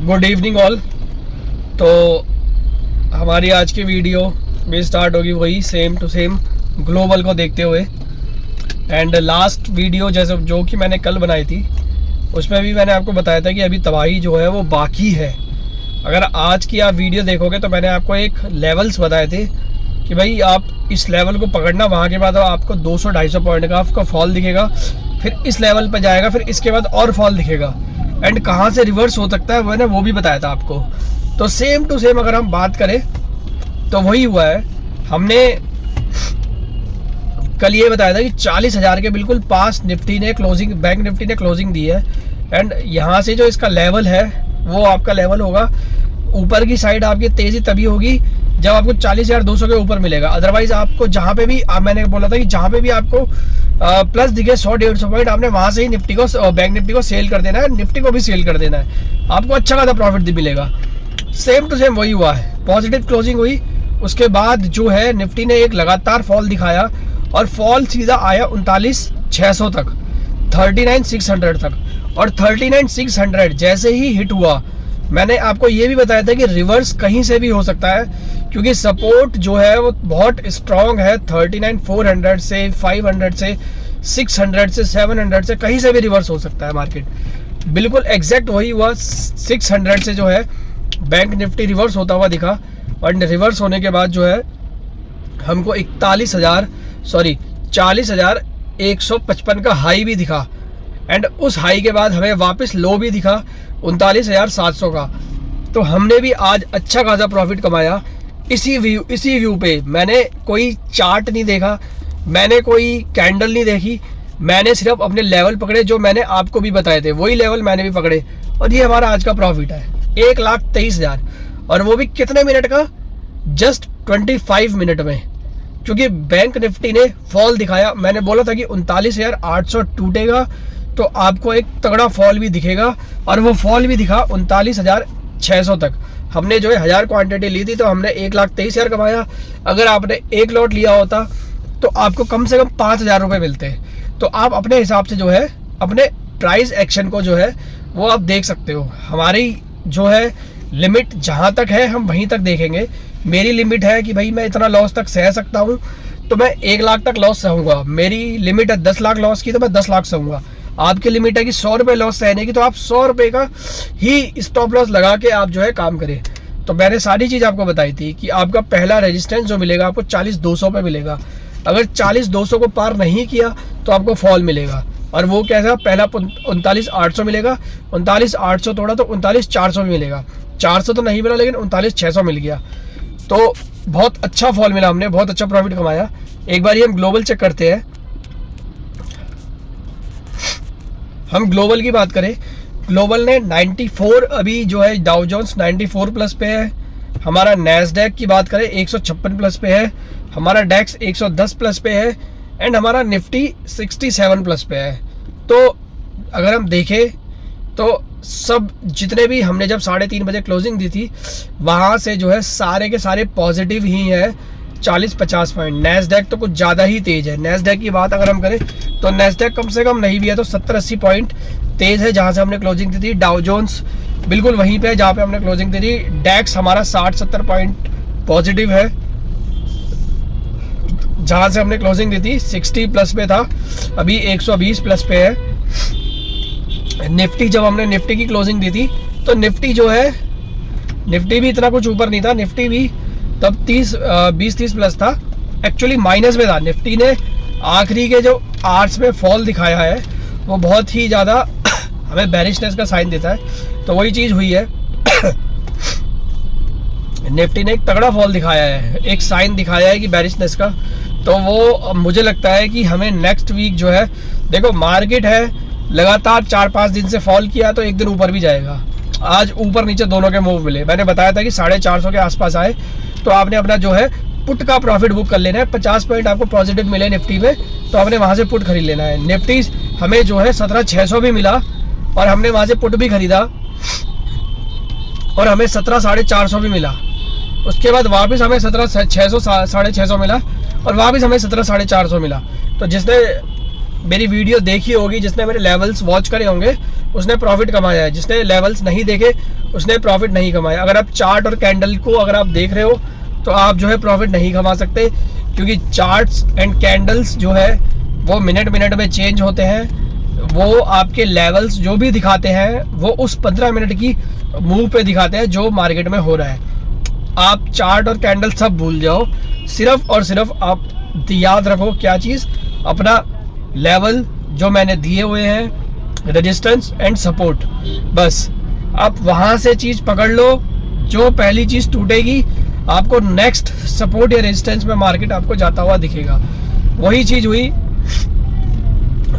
Good evening all. तो हमारी आज की वीडियो भी स्टार्ट होगी वही सेम टू सेम ग्लोबल को देखते हुए। एंड लास्ट वीडियो जैसे जो कि मैंने कल बनाई थी उसमें भी मैंने आपको बताया था कि अभी तबाही जो है वो बाकी है। अगर आज की आप वीडियो देखोगे तो मैंने आपको एक लेवल्स बताए थे कि भाई आप इस लेवल को पकड़ना, वहाँ के बाद आपको 200-250 पॉइंट का आपका फॉल दिखेगा, फिर इस लेवल पर जाएगा, फिर इसके बाद और फॉल दिखेगा, एंड कहाँ से रिवर्स हो सकता है मैंने वो भी बताया था आपको। तो सेम टू सेम अगर हम बात करें तो वही हुआ है। हमने कल ये बताया था कि 40,000 के बिल्कुल पास निफ्टी ने क्लोजिंग, बैंक निफ्टी ने क्लोजिंग दी है। एंड यहाँ से जो इसका लेवल है वो आपका लेवल होगा, ऊपर की साइड आपकी तेज़ी तभी होगी जब आपको 40,200 के ऊपर मिलेगा। अदरवाइज आपको जहाँ पे भी मैंने बोला था कि जहाँ पे भी आपको प्लस दिखे 100-150 पॉइंट, आपने वहाँ से ही निफ्टी को, बैंक निफ्टी को सेल कर देना है, निफ्टी को भी सेल कर देना है, आपको अच्छा खासा प्रॉफिट मिलेगा। सेम टू सेम वही हुआ है। पॉजिटिव क्लोजिंग हुई, उसके बाद जो है निफ्टी ने एक लगातार फॉल दिखाया और फॉल सीधा आया 39,600 तक, 39,600 तक। और 39,600 जैसे ही हिट हुआ, मैंने आपको ये भी बताया था कि रिवर्स कहीं से भी हो सकता है, क्योंकि सपोर्ट जो है वो बहुत स्ट्रॉन्ग है। 39,400 से, 500 से, 600 से, 700 से कहीं से भी रिवर्स हो सकता है मार्केट। बिल्कुल एग्जैक्ट वही हुआ। 600 से जो है बैंक निफ्टी रिवर्स होता हुआ दिखा, और रिवर्स होने के बाद जो है हमको 40,155 का हाई भी दिखा, एंड उस हाई के बाद हमें वापस लो भी दिखा 39,700 का। तो हमने भी आज अच्छा खासा प्रॉफिट कमाया इसी व्यू पे। मैंने कोई चार्ट नहीं देखा, मैंने कोई कैंडल नहीं देखी, मैंने सिर्फ अपने लेवल पकड़े जो मैंने आपको भी बताए थे, वही लेवल मैंने भी पकड़े। और ये हमारा आज का प्रॉफिट है 1,23,000, और वो भी कितने मिनट का? जस्ट 25 मिनट में। क्योंकि बैंक निफ्टी ने फॉल दिखाया, मैंने बोला था कि 39,800 टूटेगा तो आपको एक तगड़ा फॉल भी दिखेगा, और वो फॉल भी दिखा 39,600 तक। हमने जो है 1000 क्वांटिटी ली थी तो हमने 1,23,000 कमाया। अगर आपने एक लॉट लिया होता तो आपको कम से कम 5,000 रुपये मिलते। तो आप अपने हिसाब से जो है अपने प्राइस एक्शन को जो है वो आप देख सकते हो। हमारी जो है लिमिट जहाँ तक है हम वहीं तक देखेंगे। मेरी लिमिट है कि भाई मैं इतना लॉस तक सह सकता हूँ, तो मैं 1 लाख तक लॉस सहूँगा। मेरी लिमिट है 10 लाख लॉस की, तो मैं 10 लाख सहूँगा। आपकी लिमिट है कि 100 रुपये लॉस सहने की, तो आप 100 रुपये का ही स्टॉप लॉस लगा के आप जो है काम करें। तो मैंने सारी चीज़ आपको बताई थी कि आपका पहला रेजिस्टेंस जो मिलेगा आपको 40,200 पे मिलेगा। अगर 40,200 को पार नहीं किया तो आपको फॉल मिलेगा, और वो कैसा? पहला 39,800 मिलेगा, 39,800 तोड़ा तो 39,400 भी मिलेगा। 400 तो नहीं मिला लेकिन 39,600 मिल गया। तो बहुत अच्छा फॉल मिला, हमने बहुत अच्छा प्रॉफिट कमाया। एक बार हम ग्लोबल चेक करते हैं। हम ग्लोबल की बात करें, ग्लोबल ने 94 अभी जो है, डाउ जोन्स 94 प्लस पे है। हमारा नैस्डैक की बात करें 156 प्लस पे है, हमारा डेक्स 110 प्लस पे है, एंड हमारा निफ्टी 67 प्लस पे है। तो अगर हम देखें तो सब जितने भी हमने जब 3:30 बजे क्लोजिंग दी थी वहाँ से जो है सारे के सारे पॉजिटिव ही है, 40-50 पॉइंट। नैस्डैक तो कुछ ज़्यादा ही तेज़ है। नैस्डैक की बात अगर हम करें तो नैस्डैक कम से कम नहीं भी है तो 70-80 पॉइंट तेज़ है जहाँ से हमने क्लोजिंग दी थी। डाउ जोन्स बिल्कुल वहीं पे है जहाँ पे हमने क्लोजिंग दी थी। डेक्स हमारा 60-70 पॉइंट पॉजिटिव है जहाँ से हमने क्लोजिंग दी थी। 60 प्लस पे था, अभी 120 प्लस पे है। निफ्टी, जब हमने निफ्टी की क्लोजिंग दी थी तो निफ्टी जो है, निफ्टी भी इतना कुछ ऊपर नहीं था, निफ्टी भी तब 20-30 प्लस था, एक्चुअली माइनस में था। निफ्टी ने आखिरी के जो आवर्स में फॉल दिखाया है वो बहुत ही ज़्यादा हमें बेरिशनेस का साइन देता है। तो वही चीज़ हुई है। निफ्टी ने एक तगड़ा फॉल दिखाया है, एक साइन दिखाया है कि बेरिशनेस का। तो वो मुझे लगता है कि हमें नेक्स्ट वीक जो है, देखो मार्केट है लगातार 4-5 दिन से फॉल किया तो एक दिन ऊपर भी जाएगा। आज ऊपर नीचे दोनों के मूव मिले। मैंने बताया था कि 450 के आसपास आए तो आपने अपना जो है पुट का प्रॉफिट बुक कर लेना है। 50 पॉइंट आपको पॉजिटिव मिले निफ्टी में तो आपने वहाँ से पुट खरीद लेना है। निफ्टी हमें जो है 17,600 भी मिला और हमने वहाँ से पुट भी खरीदा और हमें 17,450 भी मिला। उसके बाद वापस हमें 17,600 साढ़े 600 मिला और वापस हमें 17,450 मिला। तो जिसने मेरी वीडियो देखी होगी, जिसने मेरे लेवल्स वॉच करे होंगे, उसने प्रॉफिट कमाया है। जिसने लेवल्स नहीं देखे उसने प्रॉफिट नहीं कमाया। अगर आप चार्ट और कैंडल को अगर आप देख रहे हो तो आप जो है प्रॉफिट नहीं कमा सकते, क्योंकि चार्ट्स एंड कैंडल्स जो है वो मिनट मिनट में चेंज होते हैं। वो आपके लेवल्स जो भी दिखाते हैं वो उस 15 मिनट की मूव पे दिखाते हैं जो मार्केट में हो रहा है। आप चार्ट और कैंडल सब भूल जाओ, सिर्फ और सिर्फ आप याद रखो क्या चीज़, अपना लेवल जो मैंने दिए हुए हैं, रेजिस्टेंस एंड सपोर्ट, बस आप वहाँ से चीज़ पकड़ लो। जो पहली चीज़ टूटेगी आपको नेक्स्ट सपोर्ट या रेजिस्टेंस में मार्केट आपको जाता हुआ दिखेगा। वही चीज़ हुई,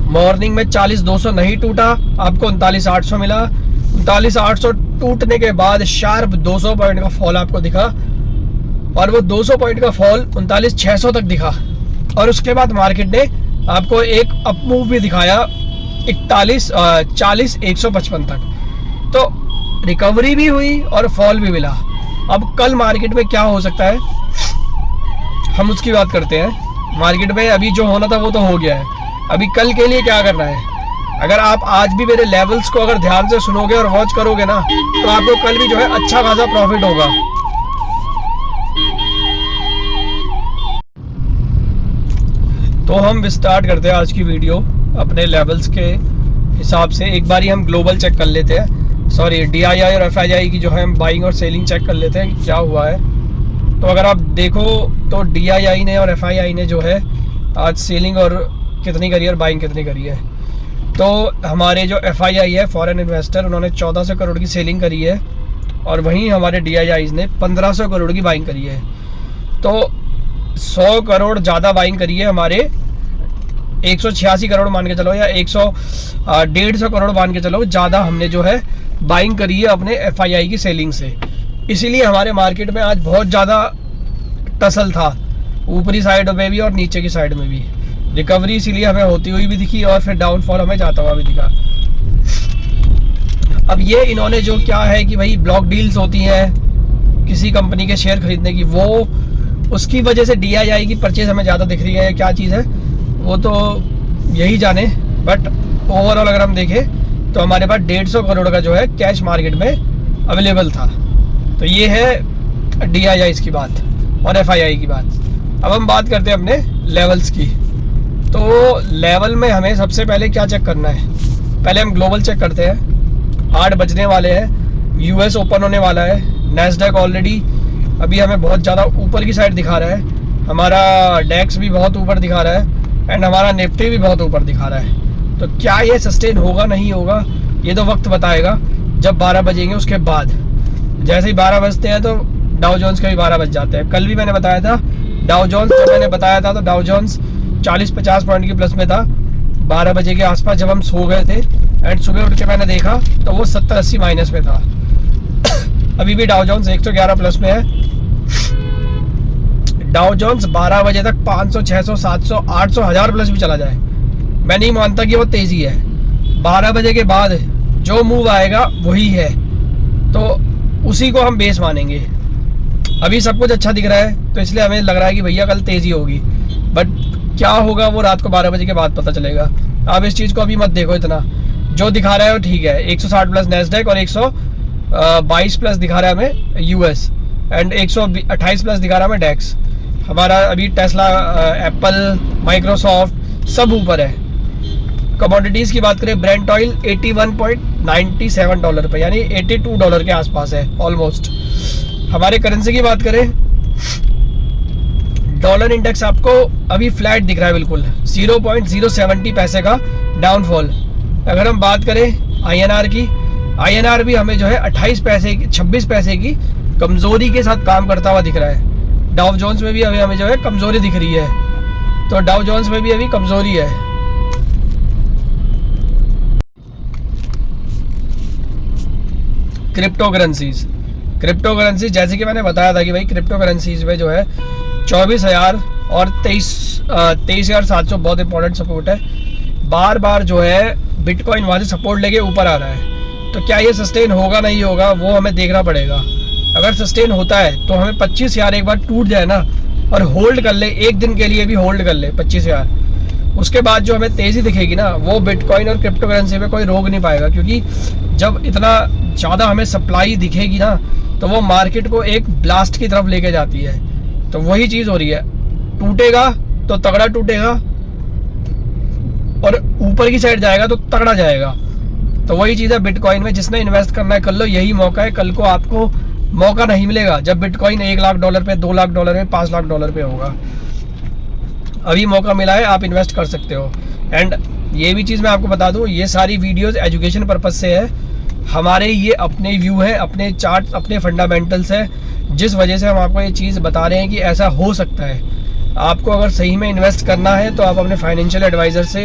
मॉर्निंग में 40,200 नहीं टूटा, आपको 39,800 मिला। 39,800 टूटने के बाद शार्प 200 पॉइंट का फॉल आपको दिखा, और वो 200 पॉइंट का फॉल 39,600 तक दिखा। और उसके बाद मार्केट ने आपको एक अप मूव भी दिखाया 40,155 तक। तो रिकवरी भी हुई और फॉल भी मिला। अब कल मार्केट में क्या हो सकता है हम उसकी बात करते हैं। मार्केट में अभी जो होना था वो तो हो गया है, अभी कल के लिए क्या करना है। अगर आप आज भी मेरे लेवल्स को अगर ध्यान से सुनोगे और वॉच करोगे ना, तो आपको कल भी जो है अच्छा खासा प्रॉफिट होगा। तो हम स्टार्ट करते हैं आज की वीडियो अपने लेवल्स के हिसाब से। एक बारी हम ग्लोबल चेक कर लेते हैं, सॉरी DII और FII की जो है हम बाइंग और सेलिंग चेक कर लेते हैं क्या हुआ है। तो अगर आप देखो तो DII ने और FII ने जो है आज सेलिंग और कितनी करी है और बाइंग कितनी करी है। तो हमारे जो FII है फॉरेन इन्वेस्टर, उन्होंने 1400 करोड़ की सेलिंग करी है, और वहीं हमारे DIIs ने 1500 करोड़ की बाइंग करी है। तो 100 करोड़ ज़्यादा बाइंग करी है हमारे, 186 करोड़ मान के चलो, या 150 करोड़ मान के चलो, ज़्यादा हमने जो है बाइंग करी है अपने FII की सेलिंग से। इसीलिए हमारे मार्केट में आज बहुत ज़्यादा टसल था, ऊपरी साइड में भी और नीचे की साइड में भी। रिकवरी इसीलिए हमें होती हुई भी दिखी और फिर डाउनफॉल हमें जाता हुआ भी दिखा। अब ये इन्होंने जो क्या है कि भाई ब्लॉक डील्स होती हैं किसी कंपनी के शेयर खरीदने की, वो उसकी वजह से DII की परचेज हमें ज़्यादा दिख रही है। क्या चीज़ है वो तो यही जाने, बट ओवरऑल अगर हम देखें तो हमारे पास 150 करोड़ का जो है कैश मार्केट में अवेलेबल था। तो ये है DIIs की बात और FII की बात। अब हम बात करते हैं अपने लेवल्स की। तो लेवल में हमें सबसे पहले क्या चेक करना है, पहले हम ग्लोबल चेक करते हैं। 8 बजने वाले हैं, US ओपन होने वाला है। नैस्डैक ऑलरेडी अभी हमें बहुत ज़्यादा ऊपर की साइड दिखा रहा है, हमारा डेक्स भी बहुत ऊपर दिखा रहा है, एंड हमारा निफ्टी भी बहुत ऊपर दिखा रहा है। तो क्या ये सस्टेन होगा नहीं होगा ये तो वक्त बताएगा, जब 12 बजेंगे उसके बाद। जैसे ही 12 बजते हैं तो डाउ जोन्स के भी 12 बज जाते हैं। कल भी मैंने बताया था डाउ जोन्स, जब मैंने बताया था तो डाउ जोन्स 40-50 पॉइंट की प्लस में था 12 बजे के आसपास जब हम सो गए थे, एंड सुबह उठ के मैंने देखा तो वो 70-80 माइनस में था। अभी भी डाउ जोन्स 111 प्लस में है। डाउ जोन्स 12 बजे तक 500, 600, 700, 800, 1000 प्लस भी चला जाए, मैं नहीं मानता कि वो तेज़ी है। 12 बजे के बाद जो मूव आएगा वही है, तो उसी को हम बेस मानेंगे। अभी सब कुछ अच्छा दिख रहा है तो इसलिए हमें लग रहा है कि भैया कल तेज़ी होगी, बट क्या होगा वो रात को 12 बजे के बाद पता चलेगा। आप इस चीज़ को अभी मत देखो इतना, जो दिखा रहा है वो ठीक है। 160 प्लस नैस्डैक और 122 प्लस दिखा रहा है हमें US, एंड 128 प्लस दिखा रहा है हमें डेक्स। हमारा अभी टेस्ला, एप्पल, माइक्रोसॉफ्ट सब ऊपर है। कमोडिटीज़ की बात करें, ब्रेंट ऑयल $81.97 पे, यानी $82 के आसपास है ऑलमोस्ट। हमारे करेंसी की बात करें, डॉलर इंडेक्स आपको अभी फ्लैट दिख रहा है, बिल्कुल 0.070 पैसे का डाउनफॉल। अगर हम बात करें INR की, INR भी हमें जो है 26 पैसे की कमज़ोरी के साथ काम करता हुआ दिख रहा है। डाउ जोन्स में भी अभी हमें जो है कमज़ोरी दिख रही है, तो डाउ जोन्स में भी अभी कमज़ोरी है। क्रिप्टो करेंसीज जैसे कि मैंने बताया था कि भाई क्रिप्टो करेंसीज में जो है 24,000 और 23,700 बहुत इंपॉर्टेंट सपोर्ट है। बार बार जो है बिटकॉइन वहाँ से सपोर्ट लेके ऊपर आ रहा है, तो क्या ये सस्टेन होगा नहीं होगा वो हमें देखना पड़ेगा। अगर सस्टेन होता है तो हमें 25,000 एक बार टूट जाए ना और होल्ड कर ले, एक दिन के लिए भी होल्ड कर ले 25,000, उसके बाद जो हमें तेज़ी दिखेगी ना, वो बिटकॉइन और क्रिप्टो करेंसी पे कोई रोक नहीं पाएगा, क्योंकि जब इतना ज़्यादा हमें सप्लाई दिखेगी ना, तो वो मार्केट को एक ब्लास्ट की तरफ लेके जाती है। तो वही चीज़ हो रही है, टूटेगा तो तगड़ा टूटेगा और ऊपर की साइड जाएगा तो तगड़ा जाएगा। तो वही चीज़ है बिटकॉइन में, जिसने इन्वेस्ट करना है कर लो, यही मौका है। कल को आपको मौका नहीं मिलेगा जब बिटकॉइन $1 लाख पे, $2 लाख पे, $5 लाख पे होगा। अभी मौका मिला है, आप इन्वेस्ट कर सकते हो। एंड ये भी चीज़ मैं आपको बता दूं, ये सारी वीडियोस एजुकेशन पर्पस से है। हमारे ये अपने व्यू है, अपने चार्ट, अपने फंडामेंटल्स है, जिस वजह से हम आपको ये चीज़ बता रहे हैं कि ऐसा हो सकता है। आपको अगर सही में इन्वेस्ट करना है तो आप अपने फाइनेंशियल एडवाइज़र से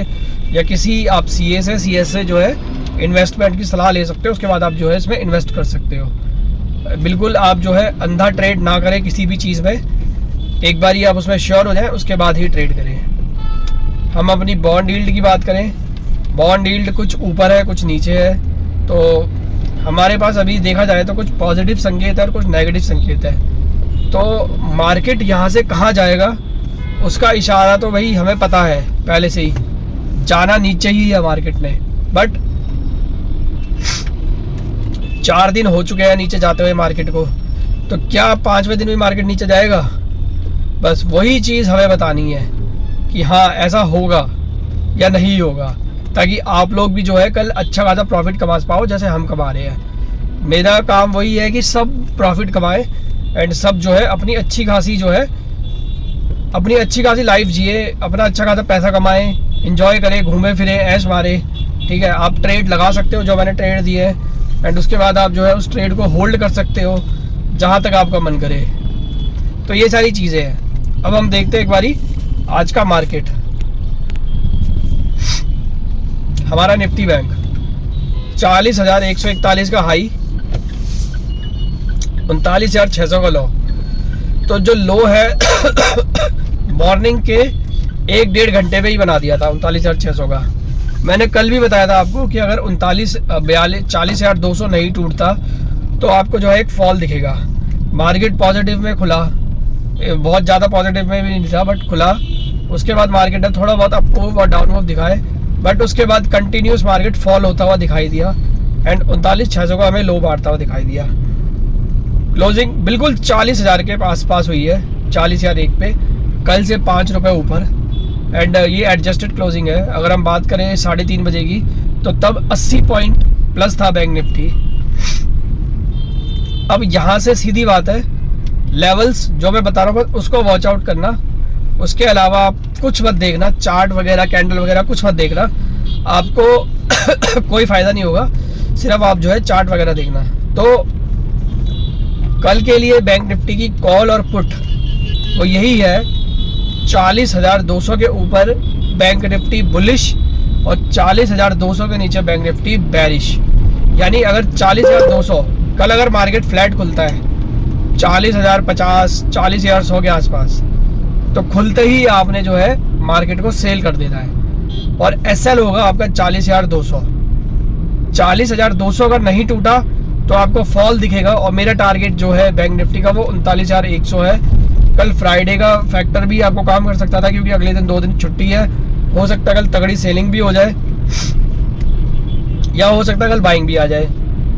या किसी आप CA से, CS से जो है इन्वेस्टमेंट की सलाह ले सकते हो। उसके बाद आप जो है इसमें इन्वेस्ट कर सकते हो। बिल्कुल आप जो है अंधा ट्रेड ना करें किसी भी चीज़ में, एक बार ही आप उसमें श्योर हो जाए उसके बाद ही ट्रेड करें। हम अपनी बॉन्ड यील्ड की बात करें, बॉन्ड यील्ड कुछ ऊपर है कुछ नीचे है, तो हमारे पास अभी देखा जाए तो कुछ पॉजिटिव संकेत है और कुछ नेगेटिव संकेत है। तो मार्केट यहाँ से कहाँ जाएगा उसका इशारा तो भाई हमें पता है पहले से ही, जाना नीचे ही है मार्केट ने। बट 4 दिन हो चुके हैं नीचे जाते हुए मार्केट को, तो क्या 5वें दिन भी मार्केट नीचे जाएगा? बस वही चीज़ हमें बतानी है कि हाँ ऐसा होगा या नहीं होगा, ताकि आप लोग भी जो है कल अच्छा खासा प्रॉफिट कमा पाओ जैसे हम कमा रहे हैं। मेरा काम वही है कि सब प्रॉफिट कमाएं एंड सब जो है अपनी अच्छी खासी जो है अपनी अच्छी खासी लाइफ जिए, अपना अच्छा खासा पैसा कमाएं, इंजॉय करें, घूमे फिरे, ऐश मारे। ठीक है, आप ट्रेड लगा सकते हो जो मैंने ट्रेड दिए एंड उसके बाद आप जो है उस ट्रेड को होल्ड कर सकते हो जहाँ तक आपका मन करे। तो ये सारी चीज़ें हैं। अब हम देखते हैं एक बारी आज का मार्केट। हमारा निफ्टी बैंक 40,141 का हाई, 39,600 का लो। तो जो लो है मॉर्निंग के 1-1.5 घंटे में ही बना दिया था 39,600 का। मैंने कल भी बताया था आपको कि अगर 40,200 नहीं टूटता तो आपको जो है एक फॉल दिखेगा। मार्केट पॉजिटिव में खुला, बहुत ज़्यादा पॉजिटिव में भी नहीं था बट खुला। उसके बाद मार्केट ने थोड़ा बहुत अप मूव और डाउन मूव दिखाए, बट उसके बाद कंटिन्यूस मार्केट फॉल होता हुआ दिखाई दिया एंड 39,600 का हमें लो मारता हुआ दिखाई दिया। क्लोजिंग बिल्कुल 40,000 के आसपास हुई है, 40,001 पे, कल से 5 रुपये ऊपर। एंड ये एडजस्टेड क्लोजिंग है। अगर हम बात करें 3:30 बजे की तो तब 80 पॉइंट प्लस था बैंक निफ्टी। अब यहाँ से सीधी बात है, लेवल्स जो मैं बता रहा हूँ उसको वॉच आउट करना। उसके अलावा आप कुछ मत देखना, चार्ट वगैरह, कैंडल वगैरह कुछ मत देखना, आपको कोई फ़ायदा नहीं होगा। सिर्फ आप जो है चार्ट वगैरह देखना। तो कल के लिए बैंक निफ्टी की कॉल और पुट वो यही है, 40,200 के ऊपर बैंक निफ्टी बुलिश और 40,200 के नीचे बैंक निफ्टी बेरिश। यानी अगर 40,200 कल अगर मार्केट फ्लैट खुलता है 40,050, 40,100 के आसपास, तो खुलते ही आपने जो है मार्केट को सेल कर देना है और SL होगा आपका 40,200। 40,200 अगर नहीं टूटा तो आपको फॉल दिखेगा और मेरा टारगेट जो है बैंक निफ्टी का वो 39,100 है। कल फ्राइडे का फैक्टर भी आपको काम कर सकता था क्योंकि अगले दिन 2 दिन छुट्टी है। हो सकता है कल तगड़ी सेलिंग भी हो जाए या हो सकता है कल बाइंग भी आ जाए।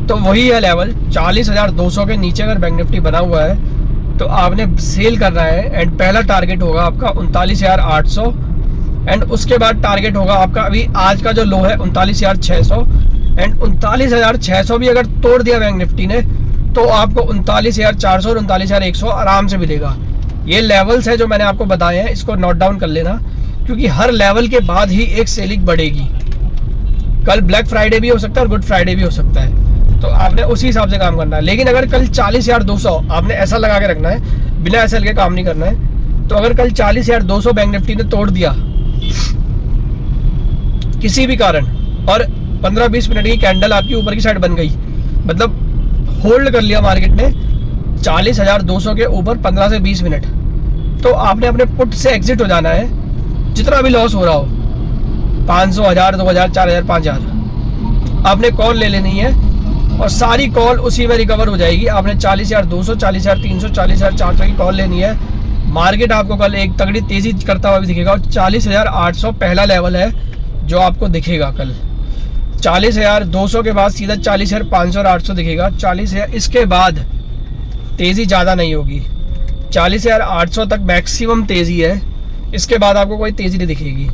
तो वही है लेवल 40,200 के नीचे अगर बैंक निफ्टी बना हुआ है तो आपने सेल करना है एंड पहला टारगेट होगा आपका 39,800 एंड उसके बाद टारगेट होगा आपका अभी आज का जो लो है 39,600 एंड 39,600 भी अगर तोड़ दिया बैंक निफ्टी ने तो आपको 39,400 और 39,100 आराम से मिलेगा। ये लेवल्स है जो मैंने आपको बताए हैं, इसको नोट डाउन कर लेना क्योंकि हर लेवल के बाद ही एक सेलिंग बढ़ेगी। कल ब्लैक फ्राइडे भी हो सकता है और गुड फ्राइडे भी हो सकता है, तो आपने उसी हिसाब से काम करना है। लेकिन अगर कल 40,200 आपने ऐसा लगा के रखना है, बिना SL के काम नहीं करना है। तो अगर कल 40,200 बैंक निफ्टी ने तोड़ दिया किसी भी कारण और 15-20 मिनट की कैंडल आपकी ऊपर की साइड बन गई, मतलब होल्ड कर लिया मार्केट ने 40,200 के ऊपर 15 से 20 मिनट, तो आपने अपने पुट से एग्जिट हो जाना है। जितना भी लॉस हो रहा हो 500, 1000, 2000, 4000, 5000 आपने कॉल ले लेनी है और सारी कॉल उसी में रिकवर हो जाएगी। आपने 40,200, 40,300, 40,400 की कॉल लेनी है। मार्केट आपको कल एक तगड़ी तेजी करता हुआ भी दिखेगा और 40,800 पहला लेवल है जो आपको दिखेगा कल। 40,200 के बाद सीधा 40,500 और 800 दिखेगा। 40,000 इसके बाद तेज़ी ज़्यादा नहीं होगी। 40,800 तक मैक्सिमम तेज़ी है, इसके बाद आपको कोई तेज़ी नहीं दिखेगी।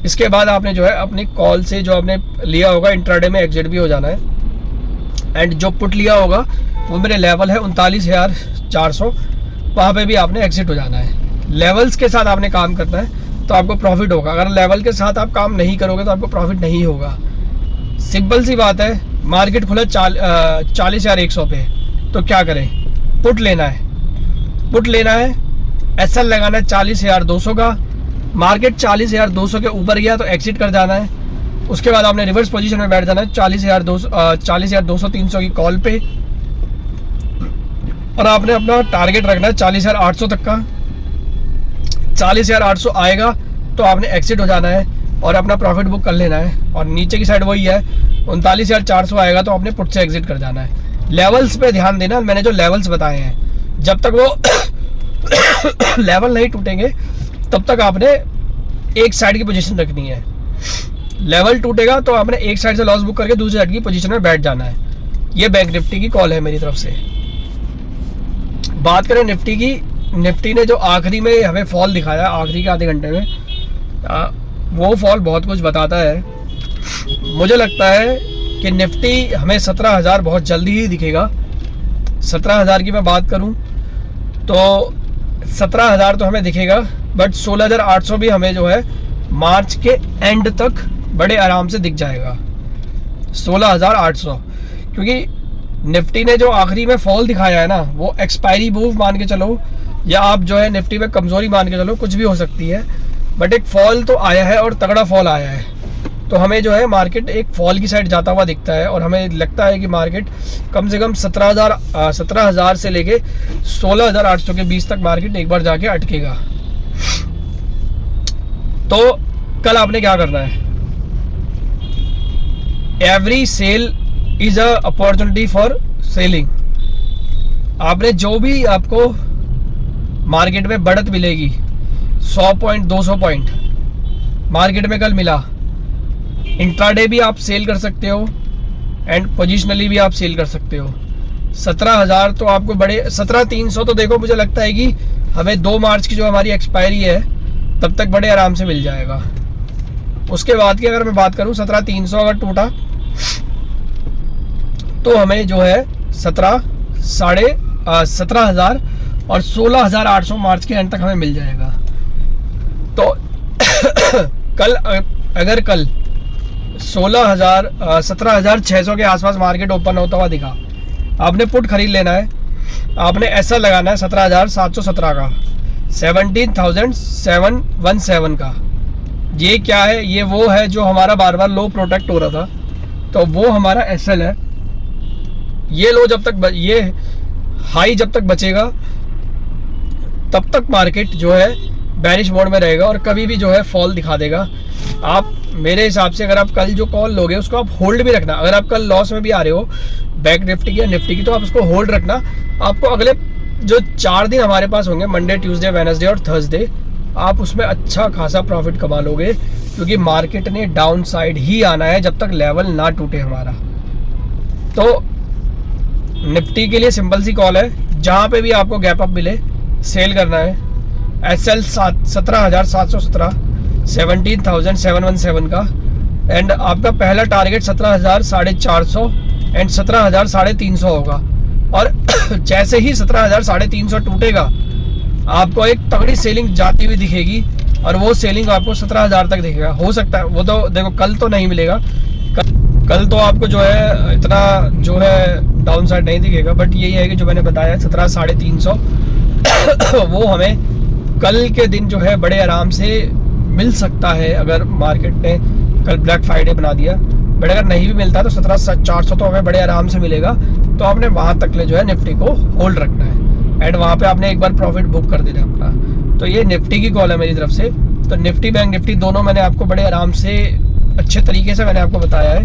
इसके बाद आपने जो है अपनी कॉल से जो आपने लिया होगा इंट्राडे में एग्जिट भी हो जाना है। एंड जो पुट लिया होगा वो मेरे लेवल है 39,400, वहाँ पे भी आपने एग्जिट हो जाना है। लेवल्स के साथ आपने काम करना है तो आपको प्रॉफिट होगा। अगर लेवल के साथ आप काम नहीं करोगे तो आपको प्रॉफिट नहीं होगा। सिंपल सी बात है, मार्केट खुला 40,100 पे, तो क्या करें? पुट लेना है, पुट लेना है, एसएल लगाना है 40,200 का। मार्केट 40,200 के ऊपर गया तो एग्जिट कर जाना है। उसके बाद आपने रिवर्स पोजीशन में बैठ जाना है 40,200-300 की कॉल पे, और आपने अपना टारगेट रखना है 40,800 तक का। 40,800 आएगा तो आपने एग्जिट हो जाना है और अपना प्रॉफिट बुक कर लेना है। और नीचे की साइड वही है, 39,400 आएगा तो आपने पुट से एग्जिट कर जाना है। लेवल्स पे ध्यान देना, मैंने जो लेवल्स बताए हैं जब तक वो लेवल नहीं टूटेंगे तब तक आपने एक साइड की पोजीशन रखनी है। लेवल टूटेगा तो आपने एक साइड से लॉस बुक करके दूसरी साइड की पोजीशन में बैठ जाना है। ये बैंक निफ्टी की कॉल है मेरी तरफ से। बात करें निफ्टी की, निफ्टी ने जो आखिरी में हमें फॉल दिखाया आखिरी के आधे घंटे में, वो फॉल बहुत कुछ बताता है। मुझे लगता है कि निफ्टी हमें 17,000 बहुत जल्दी ही दिखेगा। 17,000 की मैं बात करूं तो 17,000 तो हमें दिखेगा, बट 16,800 भी हमें जो है मार्च के एंड तक बड़े आराम से दिख जाएगा। 16,800, क्योंकि निफ्टी ने जो आखिरी में फॉल दिखाया है ना, वो एक्सपायरी मूव मान के चलो या आप जो है निफ्टी में कमज़ोरी मान के चलो, कुछ भी हो सकती है, बट एक फॉल तो आया है और तगड़ा फॉल आया है। तो हमें जो है मार्केट एक फॉल की साइड जाता हुआ दिखता है और हमें लगता है कि मार्केट कम से कम 17,000 से लेके 16,800 के बीच तक मार्केट एक बार जाके अटकेगा। तो कल आपने क्या करना है? Every sale is a opportunity for selling. आपने जो भी आपको मार्केट में बढ़त मिलेगी, 100 पॉइंट 200 पॉइंट मार्केट में कल मिला, इंट्राडे भी आप सेल कर सकते हो एंड पोजिशनली भी आप सेल कर सकते हो। 17,000 तो आपको बड़े, 17,300 तो देखो मुझे लगता है कि हमें 2 मार्च की जो हमारी एक्सपायरी है तब तक बड़े आराम से मिल जाएगा। उसके बाद की अगर मैं बात करूं, 17,300 अगर टूटा तो हमें जो है 17,000 और 16,800 मार्च के एंड तक हमें मिल जाएगा। तो कल अगर कल 17,600 के आसपास मार्केट ओपन होता हुआ दिखा, आपने पुट खरीद लेना है। आपने ऐसा लगाना है 17,717 का, 17,717 का। ये क्या है? ये वो है जो हमारा बार बार लो प्रोटेक्ट हो रहा था, तो वो हमारा एसएल है। ये लो जब तक ये हाई जब तक बचेगा तब तक मार्केट जो है बैरिश मोड में रहेगा और कभी भी जो है फॉल दिखा देगा। आप मेरे हिसाब से अगर आप कल जो कॉल लोगे उसको आप होल्ड भी रखना। अगर आप कल लॉस में भी आ रहे हो बैंक निफ्टी की या निफ्टी की, तो आप उसको होल्ड रखना। आपको अगले जो 4 दिन हमारे पास होंगे, मंडे, ट्यूसडे, वेडनेसडे और थर्सडे, आप उसमें अच्छा खासा प्रॉफिट कमा लोगे, क्योंकि मार्केट ने डाउन साइड ही आना है जब तक लेवल ना टूटे हमारा। तो निफ्टी के लिए सिंपल सी कॉल है, जहाँ पे भी आपको गैप अप मिले सेल करना है। एसएल 17,717, 17,717 का, एंड आपका पहला टारगेट 17,450 एंड 17,350 होगा। और जैसे ही 17,350 टूटेगा आपको एक तगड़ी सेलिंग जाती हुई दिखेगी और वो सेलिंग आपको 17,000 तक दिखेगा। हो सकता है वो तो देखो कल तो नहीं मिलेगा, कल तो आपको जो है इतना जो है डाउन साइड नहीं दिखेगा, बट यही है कि जो मैंने बताया 17,350 वो हमें कल के दिन जो है बड़े आराम से मिल सकता है अगर मार्केट ने कल ब्लैक फ्राइडे बना दिया। बट अगर नहीं भी मिलता तो 17,400 तो हमें बड़े आराम से मिलेगा। तो आपने वहाँ तक ले जो है निफ्टी को होल्ड रखना है एंड वहाँ पे आपने एक बार प्रॉफिट बुक कर देना अपना। तो ये निफ्टी की कॉल है मेरी तरफ से। तो निफ्टी बैंक निफ्टी दोनों मैंने आपको बड़े आराम से अच्छे तरीके से मैंने आपको बताया है,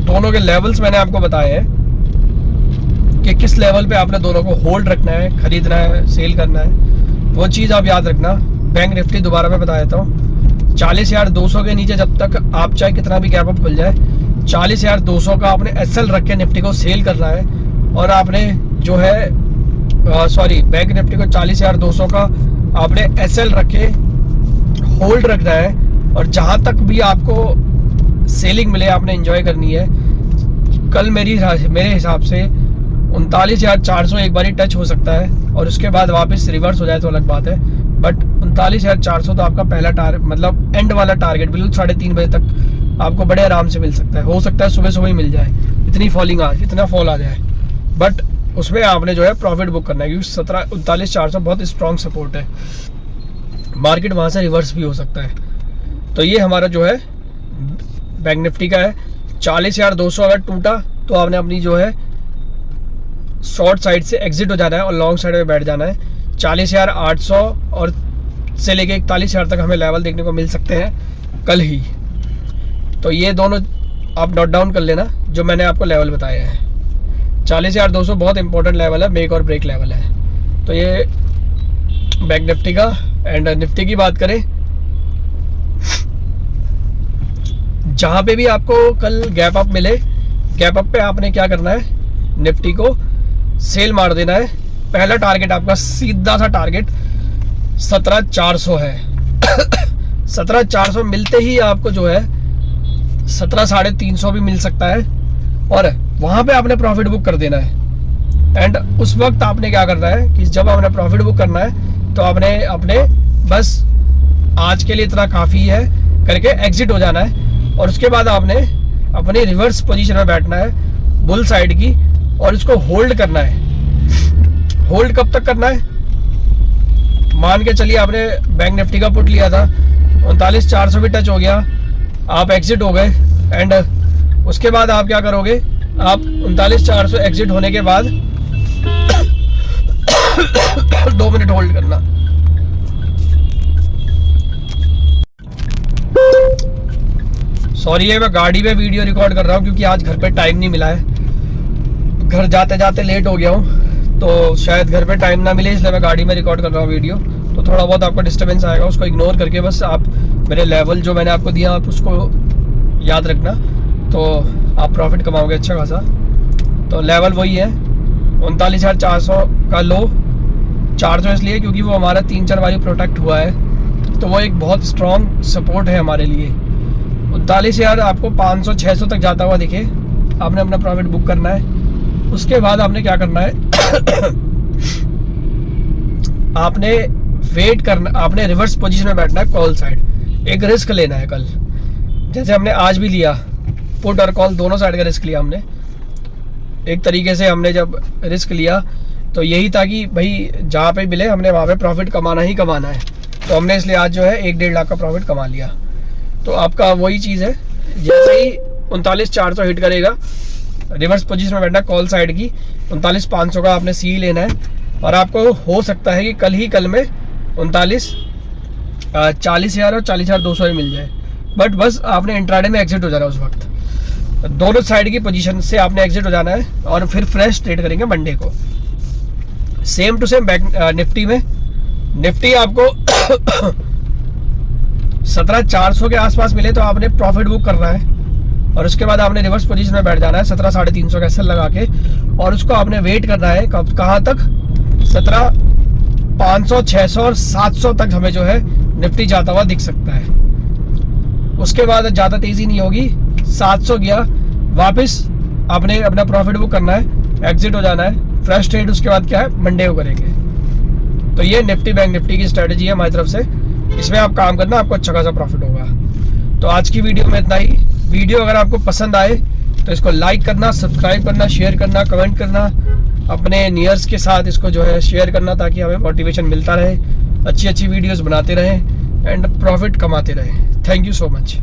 दोनों के लेवल्स मैंने आपको बताए हैं। कि किस लेवल पे आपने दोनों को होल्ड रखना है, खरीदना है, सेल करना है, वो चीज़ आप याद रखना। बैंक निफ्टी दोबारा मैं बता देता हूँ, 40,200 के नीचे जब तक आप चाहे कितना भी गैप अप खुल जाए, 40,200 का आपने एसएल रख के निफ्टी को सेल करना है। और आपने जो है बैंक निफ्टी को 40,200 का आपने एसएल रख के होल्ड रखना है। और जहाँ तक भी आपको सेलिंग मिले आपने एंजॉय करनी है। कल मेरे हिसाब से 39,400 एक बार ही टच हो सकता है, और उसके बाद वापस रिवर्स हो जाए तो अलग बात है। बट 39,400 तो आपका पहला मतलब एंड वाला टारगेट, बिल्कुल 3:30 बजे तक आपको बड़े आराम से मिल सकता है। हो सकता है सुबह सुबह ही मिल जाए, इतनी इतना फॉल आ जाए, बट उसमें आपने जो है प्रॉफिट बुक करना है, क्योंकि 39,400 बहुत स्ट्रॉन्ग सपोर्ट है। मार्केट वहाँ से रिवर्स भी हो सकता है। तो ये हमारा जो है बैंक निफ्टी का है। 40,200 अगर टूटा तो आपने अपनी जो है शॉर्ट साइड से एग्जिट हो जाना है और लॉन्ग साइड में बैठ जाना है। 40,800 और से लेके 41,000 तक हमें लेवल देखने को मिल सकते हैं कल ही। तो ये दोनों आप नोट डाउन कर लेना जो मैंने आपको लेवल बताए हैं। 40,200 बहुत इंपॉर्टेंट लेवल है, मेक और ब्रेक लेवल है। तो ये बैंक निफ्टी का। एंड निफ्टी की बात करें, जहाँ पे भी आपको कल गैप अप मिले, गैप अप पे आपने क्या करना है, निफ्टी को सेल मार देना है। पहला टारगेट आपका सीधा सा टारगेट 17,400 है। 17,400 मिलते ही आपको जो है 17,350 भी मिल सकता है, और वहां पे आपने प्रॉफिट बुक कर देना है। एंड उस वक्त आपने क्या करना है कि जब आपने प्रॉफिट बुक करना है तो आपने अपने बस आज के लिए इतना काफ़ी है करके एग्जिट हो जाना है। और उसके बाद आपने अपनी रिवर्स पोजीशन में बैठना है बुल साइड की, और इसको होल्ड करना है। होल्ड कब तक करना है, मान के चलिए आपने बैंक निफ्टी का पुट लिया था, 39,400 भी टच हो गया, आप एग्जिट हो गए। एंड उसके बाद आप क्या करोगे, आप 39,400 एग्जिट होने के बाद 2 मिनट होल्ड करना। सॉरी है, मैं गाड़ी में वीडियो रिकॉर्ड कर रहा हूँ क्योंकि आज घर पे टाइम नहीं मिला है। घर जाते जाते लेट हो गया हूँ, तो शायद घर पे टाइम ना मिले, इसलिए मैं गाड़ी में रिकॉर्ड कर रहा हूँ वीडियो। तो थोड़ा बहुत आपको डिस्टर्बेंस आएगा, उसको इग्नोर करके बस आप मेरे लेवल जो मैंने आपको दिया आप उसको याद रखना, तो आप प्रॉफिट कमाओगे अच्छा खासा। तो लेवल वही है 39,400 का लो, 400 इसलिए क्योंकि वो हमारा 3-4 बारी प्रोटेक्ट हुआ है, तो वो एक बहुत स्ट्रॉन्ग सपोर्ट है हमारे लिए। 39,000 आपको 500-600 तक जाता हुआ दिखे, आपने अपना प्रॉफिट बुक करना है। उसके बाद आपने क्या करना है आपने वेट करना, आपने रिवर्स पोजीशन में बैठना है कॉल साइड। एक रिस्क लेना है कल, जैसे हमने आज भी लिया, पुट और कॉल दोनों साइड का रिस्क लिया हमने। एक तरीके से हमने जब रिस्क लिया तो यही था कि भाई जहाँ पे मिले हमने वहाँ पे प्रॉफिट कमाना ही कमाना है। तो हमने इसलिए आज जो है 1-1.5 लाख का प्रॉफिट कमा लिया। तो आपका वही चीज़ है, जैसे ही 39,400 हिट करेगा, रिवर्स पोजीशन में बैठना कॉल साइड की, 39,500 का आपने सी लेना है। और आपको हो सकता है कि कल में 40,000 और 40,200 ही मिल जाए, बट बस आपने इंट्राडे में एग्जिट हो जाना है। उस वक्त दोनों साइड की पोजीशन से आपने एग्जिट हो जाना है, और फिर फ्रेश ट्रेड करेंगे मंडे को। Same to same bank Nifty में, निफ्टी आपको 17,400 के आसपास मिले तो आपने प्रॉफिट बुक करना है, और उसके बाद आपने रिवर्स पोजीशन में बैठ जाना है 17,350 का एसएल लगा के, और उसको आपने वेट करना है कहाँ तक, 17,500, 600 और 700 तक हमें जो है निफ्टी जाता हुआ दिख सकता है। उसके बाद ज़्यादा तेज़ी नहीं होगी, 700 गया वापस आपने अपना प्रॉफिट बुक करना है, एग्जिट हो जाना है, फ्रेश ट्रेड उसके बाद क्या है मंडे को करेंगे। तो ये निफ्टी बैंक निफ्टी की स्ट्रेटजी है हमारी तरफ से, इसमें आप काम करना, आपको अच्छा खासा प्रॉफिट होगा। तो आज की वीडियो में इतना ही। वीडियो अगर आपको पसंद आए तो इसको लाइक करना, सब्सक्राइब करना, शेयर करना, कमेंट करना, अपने नियर्स के साथ इसको जो है शेयर करना, ताकि हमें मोटिवेशन मिलता रहे, अच्छी अच्छी वीडियोस बनाते रहें एंड प्रॉफिट कमाते रहें। Thank you so much.